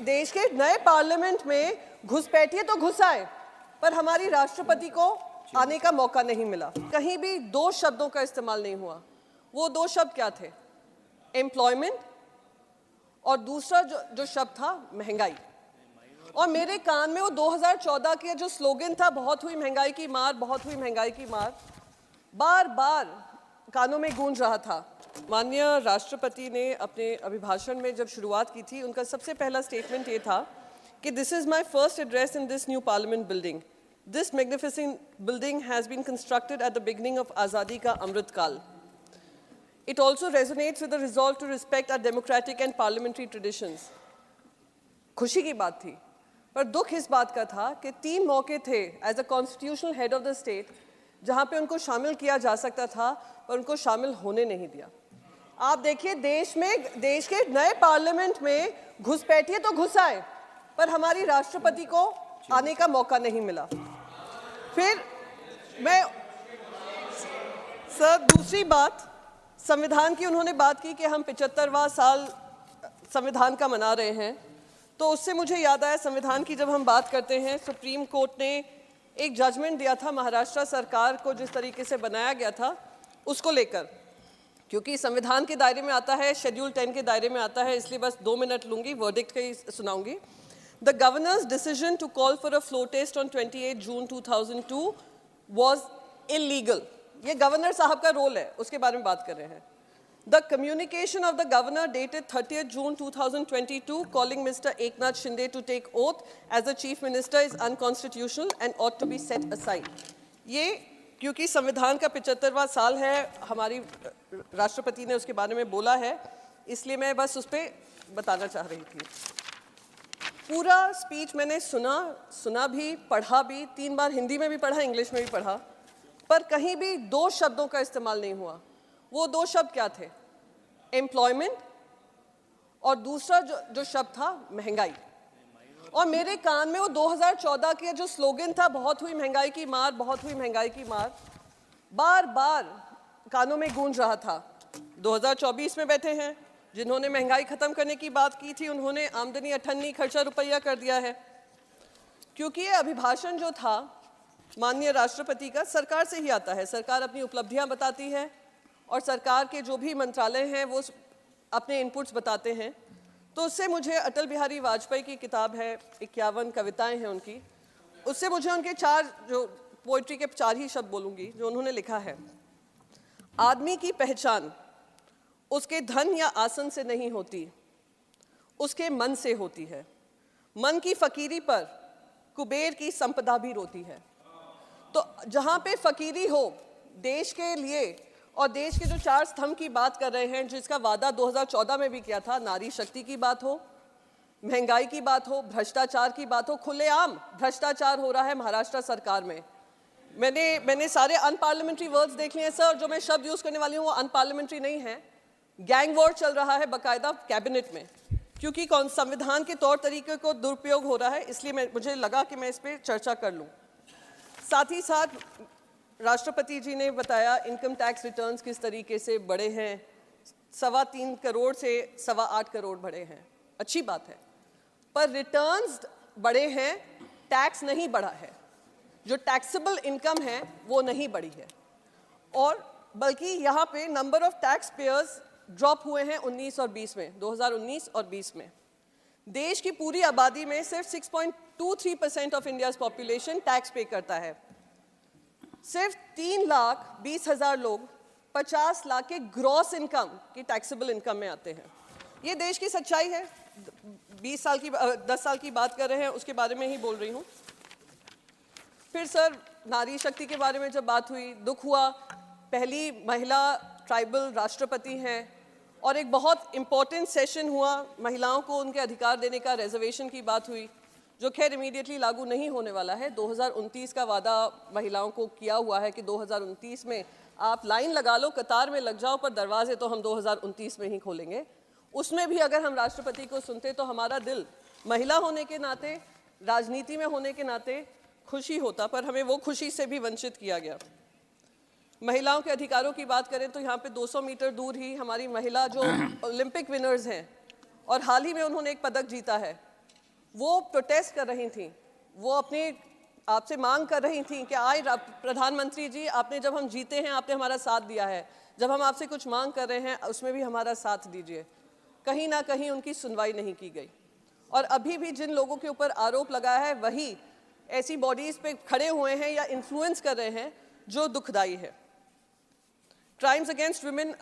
देश के नए पार्लियामेंट में घुसपैठिए तो घुस आए, पर हमारी राष्ट्रपति को आने का मौका नहीं मिला। कहीं भी दो शब्दों का इस्तेमाल नहीं हुआ। वो दो शब्द क्या थे? एम्प्लॉयमेंट और दूसरा जो शब्द था महंगाई। और मेरे कान में वो 2014 के जो स्लोगन था, बहुत हुई महंगाई की मार, बहुत हुई महंगाई की मार, बार बार कानों में गूंज रहा था। माननीय राष्ट्रपति ने अपने अभिभाषण में जब शुरुआत की थी, उनका सबसे पहला स्टेटमेंट ये था कि this is my first address in this new parliament building. This magnificent building has been constructed at the beginning of आज़ादी का अमृत काल। It also resonates with the resolve to respect our democratic and parliamentary traditions. खुशी की बात थी, पर दुख इस बात का था कि 3 मौके थे as a constitutional head of the state जहां पे उनको शामिल किया जा सकता था, पर उनको शामिल होने नहीं दिया। आप देखिए, देश के नए पार्लियामेंट में घुसपैठिए तो घुस आए, पर हमारी राष्ट्रपति को आने का मौका नहीं मिला। फिर मैं सर दूसरी बात, संविधान की उन्होंने बात की कि हम 75वां साल संविधान का मना रहे हैं, तो उससे मुझे याद आया, संविधान की जब हम बात करते हैं, सुप्रीम कोर्ट ने एक जजमेंट दिया था महाराष्ट्र सरकार को जिस तरीके से बनाया गया था उसको लेकर, क्योंकि संविधान के दायरे में आता है, शेड्यूल 10 के दायरे में आता है, इसलिए बस 2 मिनट लूंगी, वर्डिक्ट का ही सुनाऊंगी। The governor's decision to call for a floor test on 28 June 2002 was illegal. ये गवर्नर साहब का रोल है, उसके बारे में बात कर रहे हैं। The communication of the governor dated 30 June 2022 calling mister Eknath Shinde to take oath as the chief minister is unconstitutional and ought to be set aside. ये क्योंकि संविधान का 75वां साल है, हमारी राष्ट्रपति ने उसके बारे में बोला है, इसलिए मैं बस उस पर बताना चाह रही थी। पूरा स्पीच मैंने सुना भी, पढ़ा भी, 3 बार हिंदी में भी पढ़ा, इंग्लिश में भी पढ़ा, पर कहीं भी दो शब्दों का इस्तेमाल नहीं हुआ। वो दो शब्द क्या थे? एम्प्लॉयमेंट और दूसरा जो शब्द था महंगाई। और मेरे कान में वो 2014 के जो स्लोगन था, बहुत हुई महंगाई की मार, बहुत हुई महंगाई की मार, बार बार कानों में गूंज रहा था। 2024 में बैठे हैं, जिन्होंने महंगाई खत्म करने की बात की थी, उन्होंने आमदनी अठन्नी खर्चा रुपया कर दिया है। क्योंकि ये अभिभाषण जो था माननीय राष्ट्रपति का सरकार से ही आता है, सरकार अपनी उपलब्धियां बताती है और सरकार के जो भी मंत्रालय हैं वो अपने इनपुट्स बताते हैं। तो उससे मुझे अटल बिहारी वाजपेयी की किताब है, 51 कविताएं हैं उनकी, उससे मुझे उनके 4 जो पोइट्री के 4 ही शब्द बोलूँगी जो उन्होंने लिखा है। आदमी की पहचान उसके धन या आसन से नहीं होती, उसके मन से होती है। मन की फकीरी पर कुबेर की संपदा भी रोती है। तो जहाँ पे फकीरी हो देश के लिए, और देश के जो 4 स्तंभ की बात कर रहे हैं, जिसका वादा 2014 में भी किया था, नारी शक्ति की बात हो, महंगाई की बात हो, भ्रष्टाचार की बात हो, खुलेआम भ्रष्टाचार हो रहा है महाराष्ट्र सरकार में। मैंने सारे अनपार्लियामेंट्री वर्ड्स देख लिए हैं सर, जो मैं शब्द यूज़ करने वाली हूँ वो अनपार्लियामेंट्री नहीं है। गैंग वॉर चल रहा है बाकायदा कैबिनेट में, क्योंकि संविधान के तौर तरीके को दुरुपयोग हो रहा है, इसलिए मुझे लगा कि मैं इस पर चर्चा कर लूँ। साथ ही साथ राष्ट्रपति जी ने बताया इनकम टैक्स रिटर्न्स किस तरीके से बढ़े हैं, 3.25 करोड़ से 8.25 करोड़ बढ़े हैं, अच्छी बात है, पर रिटर्न्स बढ़े हैं, टैक्स नहीं बढ़ा है। जो टैक्सेबल इनकम है वो नहीं बढ़ी है, और बल्कि यहाँ पे number of tax payers drop हुए हैं 19 और 20 में, 2019 और 20 में। देश की पूरी आबादी में सिर्फ 6.23% ऑफ इंडियाज पॉपुलेशन टैक्स पे करता है। सिर्फ 3,20,000 लोग 50 लाख के ग्रॉस इनकम की टैक्सेबल इनकम में आते हैं। ये देश की सच्चाई है। 10 साल की बात कर रहे हैं, उसके बारे में ही बोल रही हूँ। फिर सर नारी शक्ति के बारे में जब बात हुई, दुख हुआ, पहली महिला ट्राइबल राष्ट्रपति हैं, और एक बहुत इम्पोर्टेंट सेशन हुआ, महिलाओं को उनके अधिकार देने का, रिजर्वेशन की बात हुई, जो खैर इमीडिएटली लागू नहीं होने वाला है। 2029 का वादा महिलाओं को किया हुआ है कि 2029 में आप लाइन लगा लो, कतार में लग जाओ, पर दरवाजे तो हम 2029 में ही खोलेंगे। उसमें भी अगर हम राष्ट्रपति को सुनते तो हमारा दिल महिला होने के नाते, राजनीति में होने के नाते खुशी होता, पर हमें वो खुशी से भी वंचित किया गया। महिलाओं के अधिकारों की बात करें तो यहाँ पे 200 मीटर दूर ही हमारी महिला जो ओलंपिक विनर्स हैं, और हाल ही में उन्होंने एक पदक जीता है, वो प्रोटेस्ट कर रही थी, वो अपने आपसे मांग कर रही थी कि आए प्रधानमंत्री जी, आपने जब हम जीते हैं आपने हमारा साथ दिया है, जब हम आपसे कुछ मांग कर रहे हैं उसमें भी हमारा साथ दीजिए। कहीं ना कहीं उनकी सुनवाई नहीं की गई। और अभी भी जिन लोगों के ऊपर आरोप लगाया है वही ऐसी बॉडीज पे खड़े हुए हैं या इन्फ्लुएंस कर रहे हैं, जो दुखदाई है। क्राइम्स अगेंस्ट वुमेन,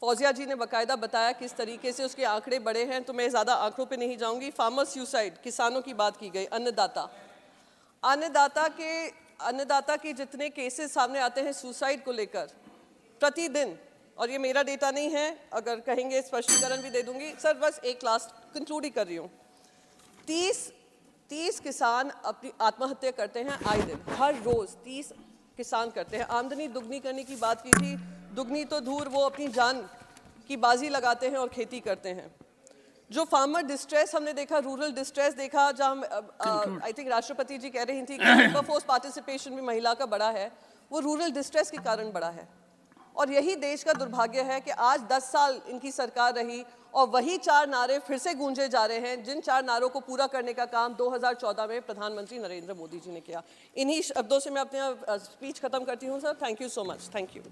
फौजिया जी ने बाकायदा बताया किस तरीके से उसके आंकड़े बड़े हैं, तो मैं ज़्यादा आंकड़ों पे नहीं जाऊंगी। फार्मर सुसाइड, किसानों की बात की गई, अन्नदाता के जितने केसेस सामने आते हैं सुसाइड को लेकर प्रतिदिन, और ये मेरा डेटा नहीं है, अगर कहेंगे स्पष्टीकरण भी दे दूंगी सर। बस एक लास्ट कंक्लूड ही कर रही हूँ। 30 किसान अपनी आत्महत्या करते हैं आए दिन, हर रोज 30 किसान करते हैं। आमदनी दुगनी करने की बात की थी, दुगनी तो दूर, वो अपनी जान की बाजी लगाते हैं और खेती करते हैं। जो फार्मर डिस्ट्रेस हमने देखा, रूरल डिस्ट्रेस देखा, जहाँ आई थिंक राष्ट्रपति जी कह रही थी कि लेबर फोर्स पार्टिसिपेशन भी महिला का बड़ा है, वो रूरल डिस्ट्रेस के कारण बड़ा है। और यही देश का दुर्भाग्य है कि आज 10 साल इनकी सरकार रही और वही 4 नारे फिर से गूंजे जा रहे हैं, जिन 4 नारों को पूरा करने का काम 2014 में प्रधानमंत्री नरेंद्र मोदी जी ने किया। इन्हीं शब्दों से मैं अपना स्पीच खत्म करती हूँ sir. Thank you so much. Thank you.